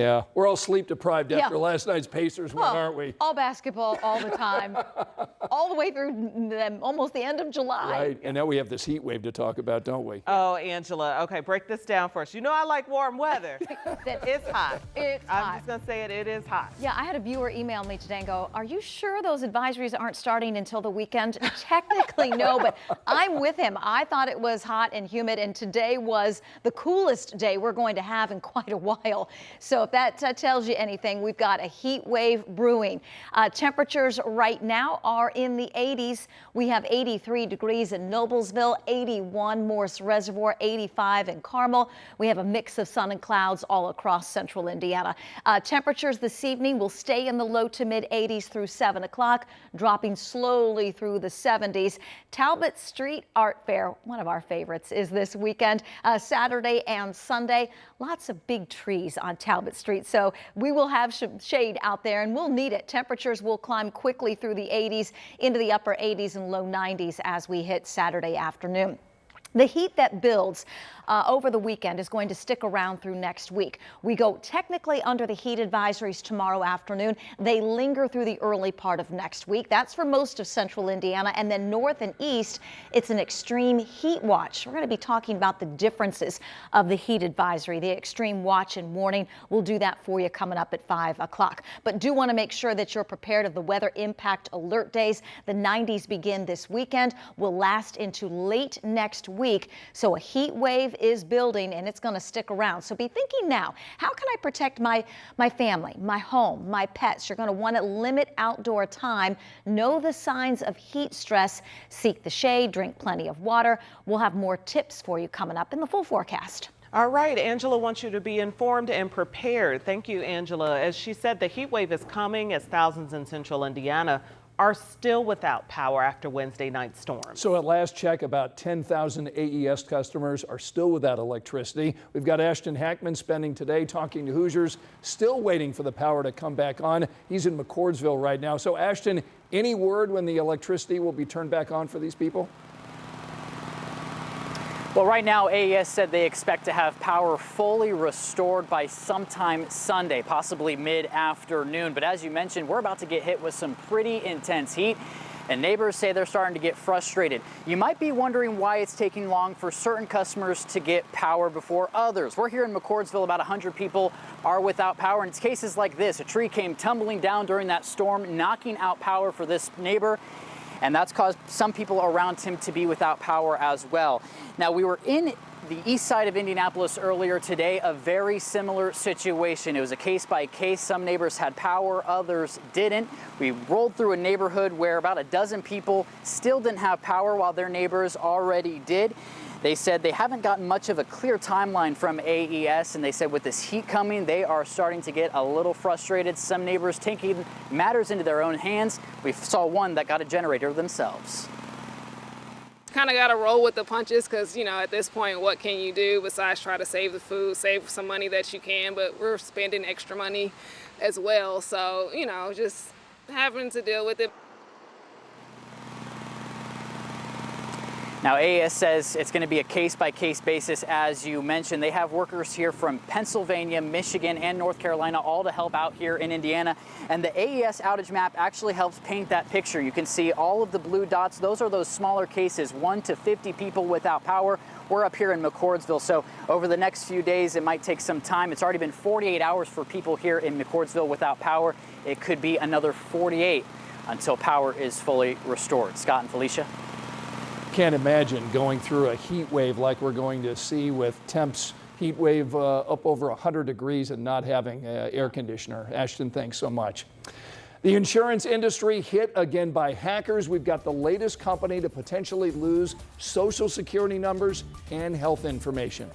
Yeah, we're all sleep deprived after Yeah. last night's Pacers win, Well, aren't we? all basketball, all the time, all the way through almost the end of July. Right, and now we have this heat wave to talk about, don't we? Oh, Angela, okay, break this down for us. You know I like warm weather. It's hot. It's I'm hot. just going to say it is hot. Yeah, I had a viewer email me today and go, are you sure those advisories aren't starting until the weekend? Technically, no, but I'm with him. I thought it was hot and humid, and today was the coolest day we're going to have in quite a while. So if that tells you anything, we've got a heat wave brewing. Temperatures right now are in the 80s. We have 83 degrees in Noblesville, 81 Morse Reservoir, 85 in Carmel. We have a mix of sun and clouds all across central Indiana. Temperatures this evening will stay in the low to mid 80s through 7 o'clock, dropping slowly through the 70s. Talbot Street Art Fair, one of our favorites, is this weekend, Saturday and Sunday. Lots of big trees on Talbot Street, so we will have shade out there and we'll need it. Temperatures will climb quickly through the 80s into the upper 80s and low 90s as we hit Saturday afternoon. The heat that builds over the weekend is going to stick around through next week. We go technically under the heat advisories tomorrow afternoon. They linger through the early part of next week. That's for most of central Indiana, and then north and east, it's an extreme heat watch. We're going to be talking about the differences of the heat advisory, the extreme watch and warning. We'll do that for you coming up at 5 o'clock. But do want to make sure that you're prepared of the weather impact alert days. The 90s begin this weekend, will last into late next week. So a heat wave is building and it's going to stick around. So be thinking now, how can I protect my family, my home, my pets? You're going to want to limit outdoor time. Know the signs of heat stress. Seek the shade, drink plenty of water. We'll have more tips for you coming up in the full forecast. All right, Angela wants you to be informed and prepared. Thank you, Angela. As she said, the heat wave is coming as thousands in central Indiana are still without power after Wednesday night storm. So at last check, about 10,000 AES customers are still without electricity. We've got Ashton Hackman spending today talking to Hoosiers, still waiting for the power to come back on. He's in McCordsville right now. So Ashton, any word when the electricity will be turned back on for these people? Well, right now, AES said they expect to have power fully restored by sometime Sunday, possibly mid-afternoon. But as you mentioned, we're about to get hit with some pretty intense heat, and neighbors say they're starting to get frustrated. You might be wondering why it's taking long for certain customers to get power before others. We're here in McCordsville, about 100 people are without power, and it's cases like this. A tree came tumbling down during that storm, knocking out power for this neighbor. And that's caused some people around him to be without power as well. Now, we were in the east side of Indianapolis earlier today, a very similar situation. It was a case by case. Some neighbors had power, others didn't. We rolled through a neighborhood where about a dozen people still didn't have power while their neighbors already did. They said they haven't gotten much of a clear timeline from AES, and they said with this heat coming, they are starting to get a little frustrated. Some neighbors taking matters into their own hands. We saw one that got a generator themselves. Kind of got to roll with the punches because, you know, at this point, what can you do besides try to save the food, save some money that you can, but we're spending extra money as well. So, you know, just having to deal with it. Now, AES says it's going to be a case-by-case basis, as you mentioned. They have workers here from Pennsylvania, Michigan, and North Carolina, all to help out here in Indiana. And the AES outage map actually helps paint that picture. You can see all of the blue dots. Those are those smaller cases, 1 to 50 people without power. We're up here in McCordsville, so over the next few days, it might take some time. It's already been 48 hours for people here in McCordsville without power. It could be another 48 until power is fully restored. Scott and Felicia. Can't imagine going through a heat wave like we're going to see with temps, heat wave up over 100 degrees and not having air conditioner. Ashton, thanks so much. The insurance industry hit again by hackers. We've got the latest company to potentially lose Social Security numbers and health information.